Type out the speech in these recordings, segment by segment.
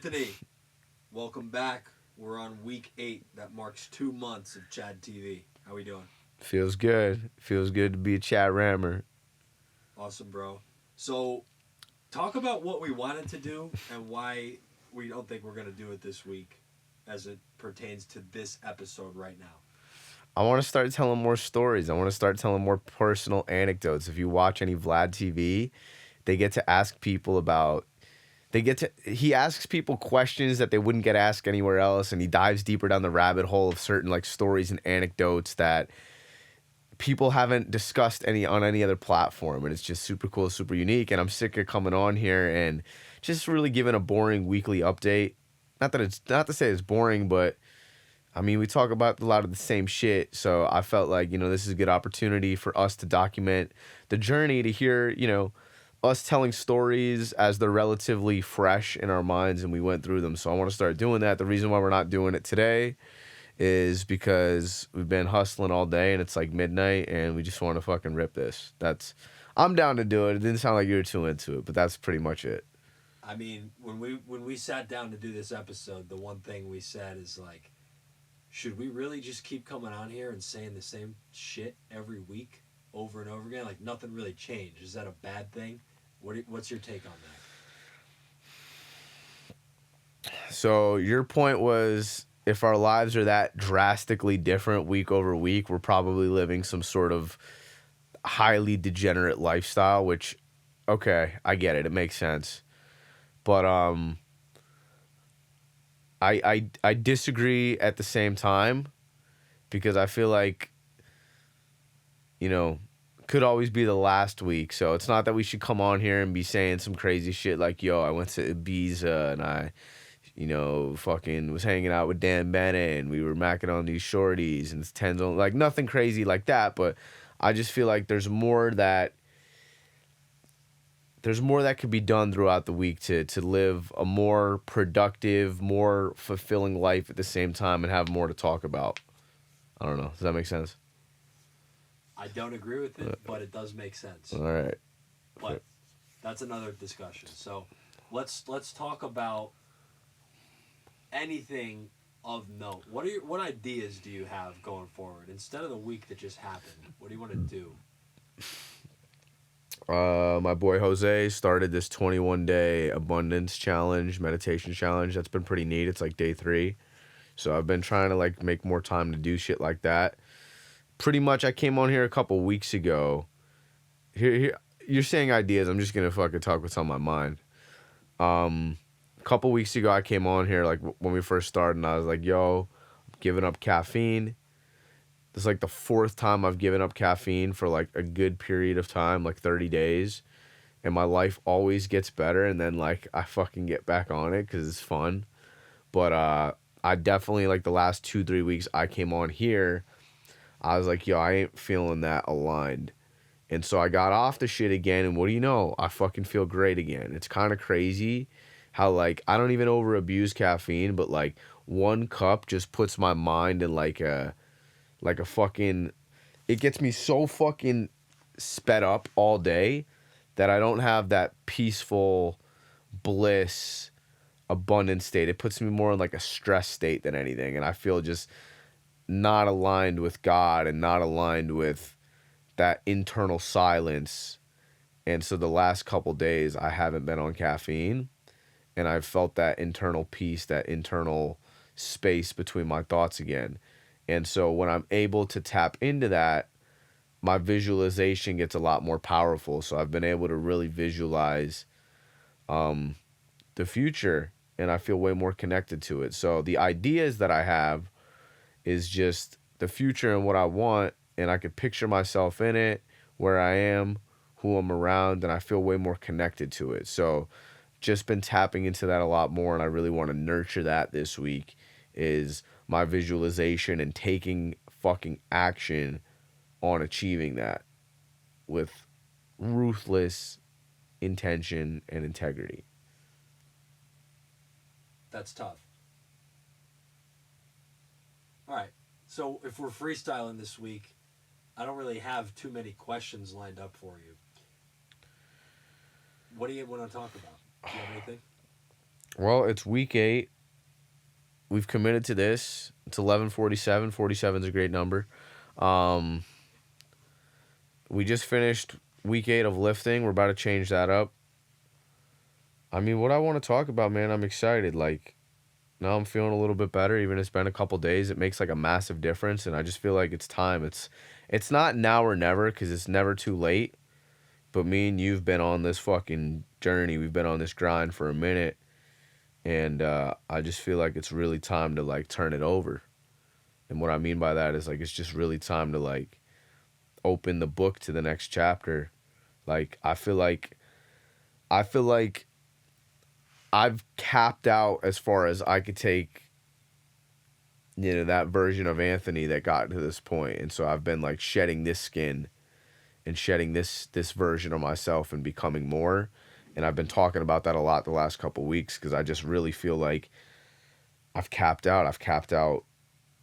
Anthony, welcome back. We're on week 8. That marks 2 months of Chad TV. How we doing? Feels good. Feels good to be a chat rammer. Awesome, bro. So, talk about what we wanted to do and why we don't think we're going to do it this week as it pertains to this episode right now. I want to start telling more stories. I want to start telling more personal anecdotes. If you watch any Vlad TV, they get to ask people about he asks people questions that they wouldn't get asked anywhere else, and he dives deeper down the rabbit hole of certain like stories and anecdotes that people haven't discussed any other platform, and it's just super cool, super unique. And I'm sick of coming on here and just really giving a boring weekly update. Not to say it's boring, but I mean, we talk about a lot of the same shit. So I felt like, this is a good opportunity for us to document the journey, to hear, us telling stories as they're relatively fresh in our minds and we went through them. So I want to start doing that. The reason why we're not doing it today is because we've been hustling all day and it's like midnight and we just want to fucking rip this. I'm down to do it. It didn't sound like you were too into it, but that's pretty much it. I mean, when we sat down to do this episode, the one thing we said is like, should we really just keep coming on here and saying the same shit every week over and over again? Like nothing really changed. Is that a bad thing? What's your take on that? So your point was, if our lives are that drastically different week over week, we're probably living some sort of highly degenerate lifestyle, which, okay, I get it. It makes sense. But I disagree at the same time, because I feel like, could always be the last week. So it's not that we should come on here and be saying some crazy shit like, yo, I went to Ibiza and I, fucking was hanging out with Dan Bennett and we were macking on these shorties and it's tens on, like nothing crazy like that. But I just feel like there's more that could be done throughout the week to live a more productive, more fulfilling life at the same time and have more to talk about. I don't know. Does that make sense? I don't agree with it, but it does make sense. All right. But that's another discussion. So let's talk about anything of note. What ideas do you have going forward instead of the week that just happened? What do you want to do? My boy Jose started this 21-day abundance challenge, meditation challenge. That's been pretty neat. It's like day 3. So I've been trying to like make more time to do shit like that. Pretty much I came on here a couple weeks ago. Here you're saying ideas. I'm just going to fucking talk what's on my mind. A couple weeks ago I came on here like when we first started and I was like, yo, I'm giving up caffeine. This is like the 4th time I've given up caffeine for like a good period of time, like 30 days. And my life always gets better. And then like I fucking get back on it because it's fun. But I definitely, like the last 2-3 weeks I came on here, I was like, yo, I ain't feeling that aligned. And so I got off the shit again. And what do you know? I fucking feel great again. It's kind of crazy how like I don't even over abuse caffeine, but like 1 cup just puts my mind in like a fucking, it gets me so fucking sped up all day that I don't have that peaceful bliss abundant state. It puts me more in like a stress state than anything, and I feel just not aligned with God and not aligned with that internal silence. And so the last couple days I haven't been on caffeine, and I've felt that internal peace, that internal space between my thoughts again. And so when I'm able to tap into that, my visualization gets a lot more powerful. So I've been able to really visualize the future, and I feel way more connected to it. So the ideas that I have is just the future and what I want, and I could picture myself in it, where I am, who I'm around, and I feel way more connected to it. So just been tapping into that a lot more, and I really want to nurture that this week, is my visualization and taking fucking action on achieving that with ruthless intention and integrity. That's tough. All right. So if we're freestyling this week, I don't really have too many questions lined up for you. What do you want to talk about? Do you have anything? Well, it's week 8. We've committed to this. It's 11:47. 47 is a great number. Um, we just finished week 8 of lifting. We're about to change that up. I mean, what I want to talk about, man, I'm excited. Like, now I'm feeling a little bit better. Even it's been a couple days, it makes like a massive difference, and I just feel like it's time. It's not now or never because it's never too late. But me and you've been on this fucking journey. We've been on this grind for a minute, and I just feel like it's really time to like turn it over. And what I mean by that is like it's just really time to like open the book to the next chapter. Like I feel like I've capped out as far as I could take, that version of Anthony that got to this point. And so I've been like shedding this skin and shedding this version of myself and becoming more. And I've been talking about that a lot the last couple weeks because I just really feel like I've capped out. I've capped out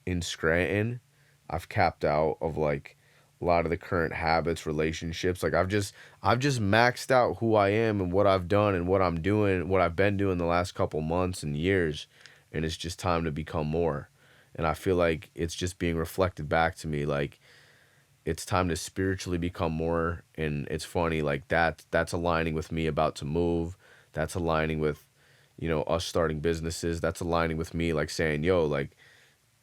in Scranton. I've capped out of like a lot of the current habits, relationships. Like I've just maxed out who I am and what I've done and what I'm doing, what I've been doing the last couple months and years, and it's just time to become more. And I feel like it's just being reflected back to me like it's time to spiritually become more. And it's funny like that's aligning with me about to move. That's aligning with us starting businesses. That's aligning with me like saying, yo, like,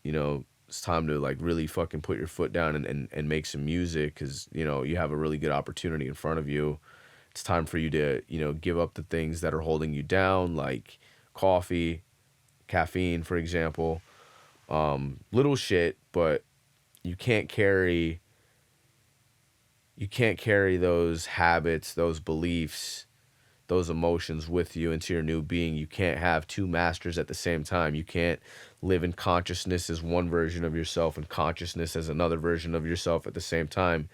it's time to like really fucking put your foot down and make some music because you have a really good opportunity in front of you. It's time for you to give up the things that are holding you down, like coffee, caffeine, for example. Little shit, but you can't carry those habits, those beliefs, those emotions with you into your new being. You can't have two masters at the same time. You can't live in consciousness as one version of yourself and consciousness as another version of yourself at the same time.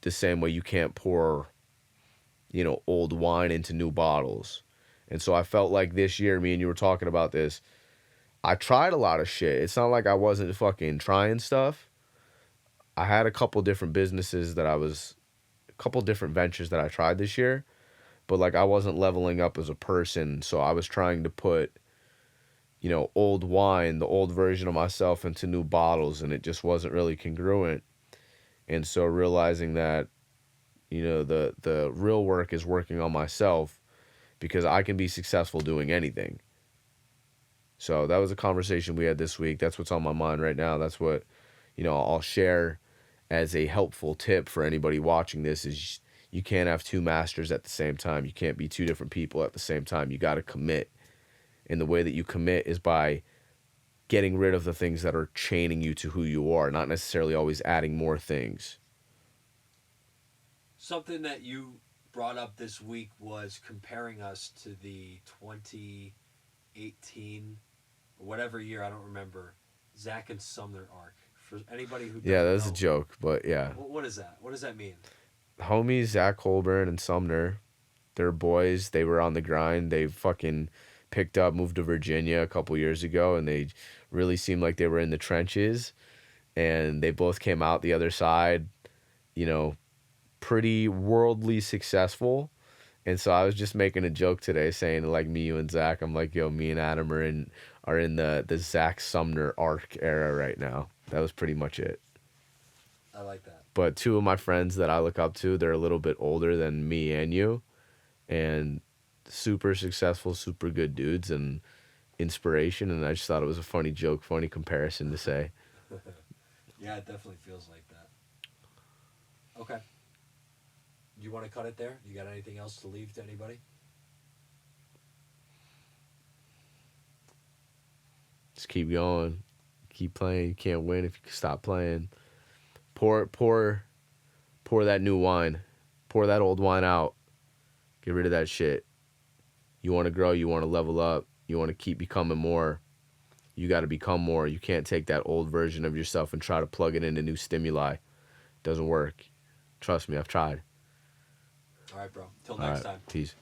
The same way you can't pour, old wine into new bottles. And so I felt like this year, me and you were talking about this, I tried a lot of shit. It's not like I wasn't fucking trying stuff. I had a couple different a couple different ventures that I tried this year, but like I wasn't leveling up as a person. So I was trying to put, old wine, the old version of myself into new bottles, and it just wasn't really congruent. And so realizing that, the real work is working on myself because I can be successful doing anything. So that was a conversation we had this week. That's what's on my mind right now. That's what, I'll share as a helpful tip for anybody watching this is you can't have two masters at the same time. You can't be two different people at the same time. You got to commit. And the way that you commit is by getting rid of the things that are chaining you to who you are, not necessarily always adding more things. Something that you brought up this week was comparing us to the 2018 or whatever year, I don't remember, Zach and Sumner arc. For anybody who Yeah, doesn't that's a know, joke, but yeah. what is that? What does that mean? Homies Zach Colburn and Sumner, they're boys. They were on the grind. They fucking picked up, moved to Virginia a couple years ago, and they really seemed like they were in the trenches. And they both came out the other side, pretty worldly successful. And so I was just making a joke today saying like me, you and Zach, I'm like, yo, me and Adam are in the Zach Sumner arc era right now. That was pretty much it. I like that. But two of my friends that I look up to, they're a little bit older than me and you, and super successful, super good dudes and inspiration. And I just thought it was a funny joke, funny comparison to say. Yeah, it definitely feels like that. Okay. Do you want to cut it there? You got anything else to leave to anybody? Just keep going. Keep playing. You can't win if you stop playing. Pour that new wine. Pour that old wine out. Get rid of that shit. You want to grow. You want to level up. You want to keep becoming more. You got to become more. You can't take that old version of yourself and try to plug it into new stimuli. Doesn't work. Trust me, I've tried. All right, bro. Till next time. Peace.